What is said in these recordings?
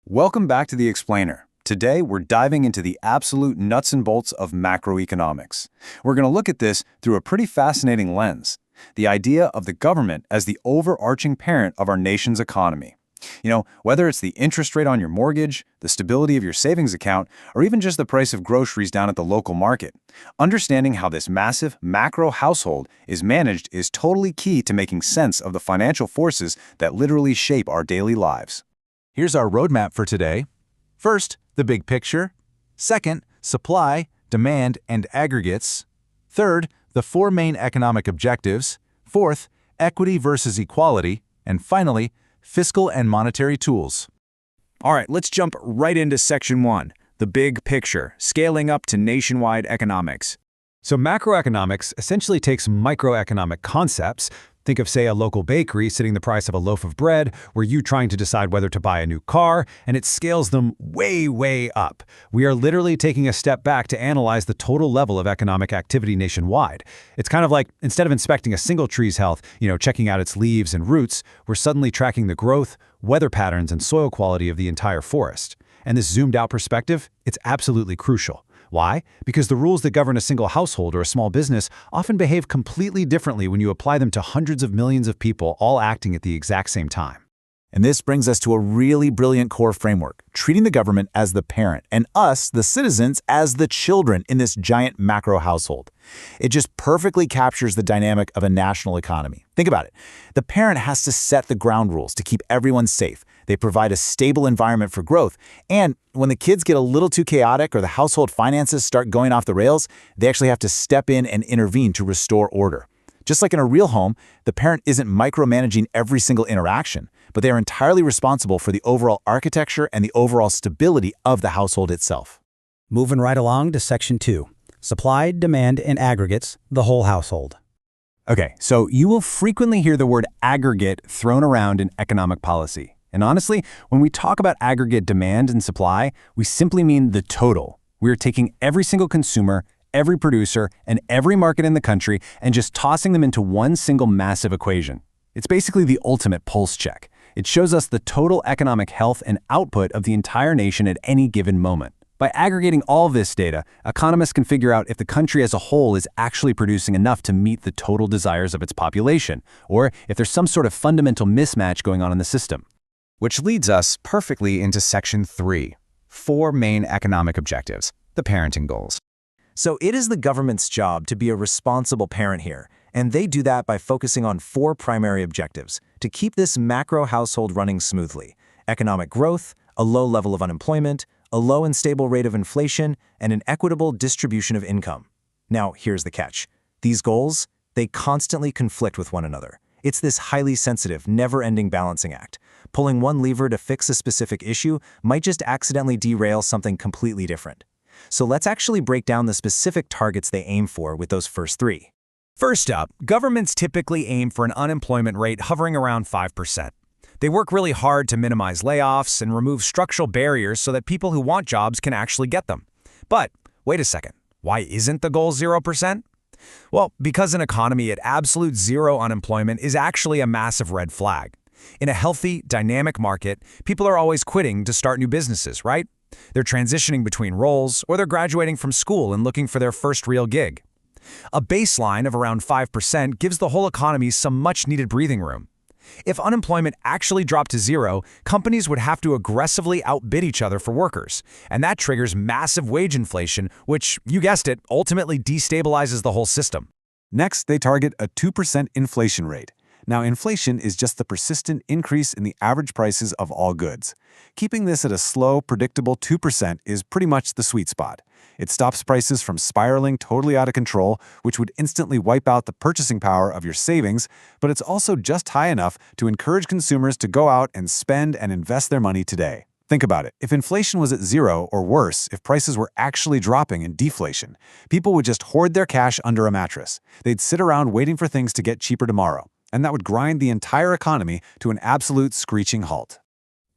Welcome back to The Explainer. Today, we're diving into the absolute nuts and bolts of macroeconomics. We're going to look at this through a pretty fascinating lens, the idea of the government as the overarching parent of our nation's economy. Whether it's the interest rate on your mortgage, the stability of your savings account, or even just the price of groceries down at the local market, understanding how this massive macro household is managed is totally key to making sense of the financial forces that literally shape our daily lives. Here's our roadmap for today. First, the big picture. Second, supply, demand, and aggregates. Third, the four main economic objectives. Fourth, equity versus equality. And finally, fiscal and monetary tools. All right, let's jump right into Section 1, the big picture, scaling up to nationwide economics. So macroeconomics essentially takes microeconomic concepts. Think of, say, a local bakery setting the price of a loaf of bread, where you trying to decide whether to buy a new car, and it scales them way, way up. We are literally taking a step back to analyze the total level of economic activity nationwide. It's kind of like, instead of inspecting a single tree's health, checking out its leaves and roots, we're suddenly tracking the growth, weather patterns, and soil quality of the entire forest. And this zoomed-out perspective, it's absolutely crucial. Why? Because the rules that govern a single household or a small business often behave completely differently when you apply them to hundreds of millions of people all acting at the exact same time. And this brings us to a really brilliant core framework, treating the government as the parent and us, the citizens, as the children in this giant macro household. It just perfectly captures the dynamic of a national economy. Think about it. The parent has to set the ground rules to keep everyone safe. They provide a stable environment for growth. And when the kids get a little too chaotic or the household finances start going off the rails, they actually have to step in and intervene to restore order. Just like in a real home, the parent isn't micromanaging every single interaction, but they are entirely responsible for the overall architecture and the overall stability of the household itself. Moving right along to Section 2, supply, demand, and aggregates, the whole household. Okay, so you will frequently hear the word aggregate thrown around in economic policy. And honestly, when we talk about aggregate demand and supply, we simply mean the total. We are taking every single consumer, every producer, and every market in the country and just tossing them into one single massive equation. It's basically the ultimate pulse check. It shows us the total economic health and output of the entire nation at any given moment. By aggregating all this data, economists can figure out if the country as a whole is actually producing enough to meet the total desires of its population, or if there's some sort of fundamental mismatch going on in the system. Which leads us perfectly into Section 3, four main economic objectives, the parenting goals. So it is the government's job to be a responsible parent here, and they do that by focusing on four primary objectives to keep this macro household running smoothly: economic growth, a low level of unemployment, a low and stable rate of inflation, and an equitable distribution of income. Now, here's the catch. These goals, they constantly conflict with one another. It's this highly sensitive, never-ending balancing act. Pulling one lever to fix a specific issue might just accidentally derail something completely different. So let's actually break down the specific targets they aim for with those first three. First up, governments typically aim for an unemployment rate hovering around 5%. They work really hard to minimize layoffs and remove structural barriers so that people who want jobs can actually get them. But wait a second, why isn't the goal 0%? Well, because an economy at absolute zero unemployment is actually a massive red flag. In a healthy, dynamic market, people are always quitting to start new businesses, right? They're transitioning between roles, or they're graduating from school and looking for their first real gig. A baseline of around 5% gives the whole economy some much-needed breathing room. If unemployment actually dropped to zero, companies would have to aggressively outbid each other for workers, and that triggers massive wage inflation, which, you guessed it, ultimately destabilizes the whole system. Next, they target a 2% inflation rate. Now, inflation is just the persistent increase in the average prices of all goods. Keeping this at a slow, predictable 2% is pretty much the sweet spot. It stops prices from spiraling totally out of control, which would instantly wipe out the purchasing power of your savings, but it's also just high enough to encourage consumers to go out and spend and invest their money today. Think about it. If inflation was at zero, or worse, if prices were actually dropping in deflation, people would just hoard their cash under a mattress. They'd sit around waiting for things to get cheaper tomorrow, and that would grind the entire economy to an absolute screeching halt.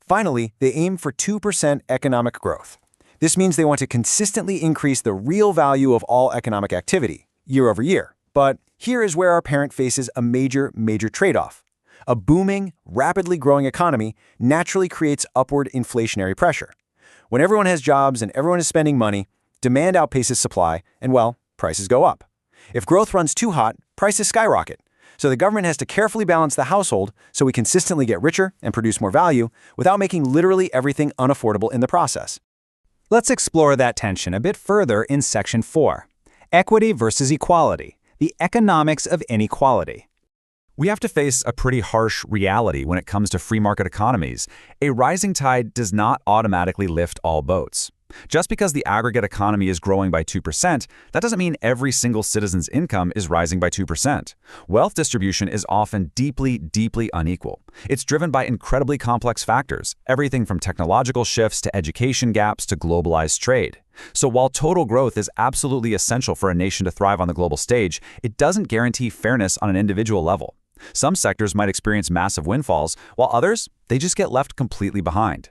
Finally, they aim for 2% economic growth. This means they want to consistently increase the real value of all economic activity, year over year. But here is where our parent faces a major trade-off. A booming, rapidly growing economy naturally creates upward inflationary pressure. When everyone has jobs and everyone is spending money, demand outpaces supply, and well, prices go up. If growth runs too hot, prices skyrocket. So the government has to carefully balance the household so we consistently get richer and produce more value without making literally everything unaffordable in the process. Let's explore that tension a bit further in Section 4. Equity versus equality, the economics of inequality. We have to face a pretty harsh reality when it comes to free market economies. A rising tide does not automatically lift all boats. Just because the aggregate economy is growing by 2%, that doesn't mean every single citizen's income is rising by 2%. Wealth distribution is often deeply, deeply unequal. It's driven by incredibly complex factors, everything from technological shifts to education gaps to globalized trade. So while total growth is absolutely essential for a nation to thrive on the global stage, it doesn't guarantee fairness on an individual level. Some sectors might experience massive windfalls, while others, they just get left completely behind.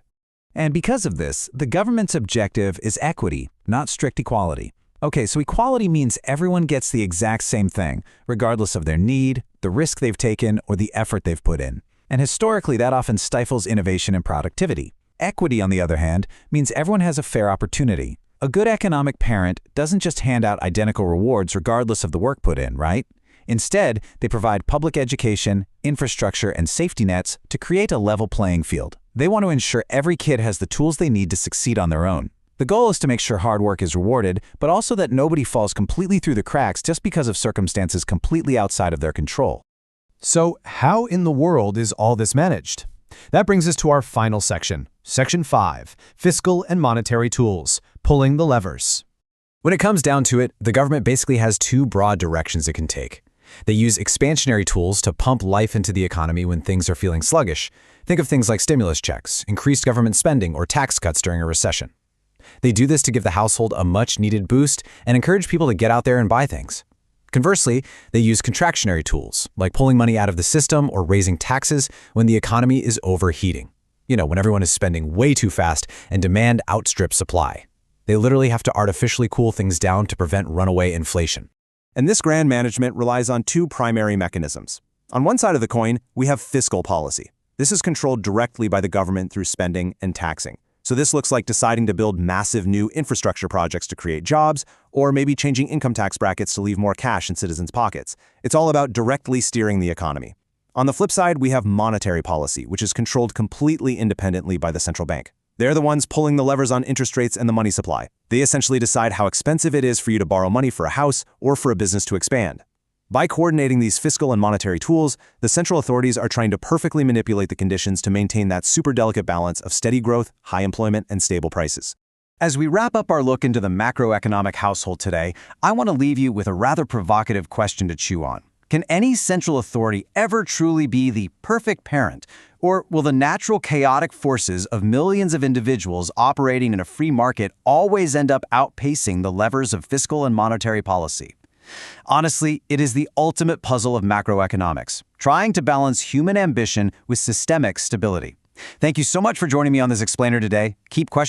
And because of this, the government's objective is equity, not strict equality. Okay, so equality means everyone gets the exact same thing, regardless of their need, the risk they've taken, or the effort they've put in. And historically, that often stifles innovation and productivity. Equity, on the other hand, means everyone has a fair opportunity. A good economic parent doesn't just hand out identical rewards regardless of the work put in, right? Instead, they provide public education, infrastructure, and safety nets to create a level playing field. They want to ensure every kid has the tools they need to succeed on their own. The goal is to make sure hard work is rewarded, but also that nobody falls completely through the cracks just because of circumstances completely outside of their control. So how in the world is all this managed? That brings us to our final section, Section 5, Fiscal and Monetary Tools, Pulling the Levers. When it comes down to it, the government basically has two broad directions it can take. They use expansionary tools to pump life into the economy when things are feeling sluggish. Think of things like stimulus checks, increased government spending, or tax cuts during a recession. They do this to give the household a much-needed boost and encourage people to get out there and buy things. Conversely, they use contractionary tools, like pulling money out of the system or raising taxes when the economy is overheating. When everyone is spending way too fast and demand outstrips supply. They literally have to artificially cool things down to prevent runaway inflation. And this grand management relies on two primary mechanisms. On one side of the coin, we have fiscal policy. This is controlled directly by the government through spending and taxing. So this looks like deciding to build massive new infrastructure projects to create jobs, or maybe changing income tax brackets to leave more cash in citizens' pockets. It's all about directly steering the economy. On the flip side, we have monetary policy, which is controlled completely independently by the central bank. They're the ones pulling the levers on interest rates and the money supply. They essentially decide how expensive it is for you to borrow money for a house or for a business to expand. By coordinating these fiscal and monetary tools, the central authorities are trying to perfectly manipulate the conditions to maintain that super delicate balance of steady growth, high employment, and stable prices. As we wrap up our look into the macroeconomic household today, I want to leave you with a rather provocative question to chew on. Can any central authority ever truly be the perfect parent? Or will the natural chaotic forces of millions of individuals operating in a free market always end up outpacing the levers of fiscal and monetary policy? Honestly, it is the ultimate puzzle of macroeconomics, trying to balance human ambition with systemic stability. Thank you so much for joining me on this explainer today. Keep questioning.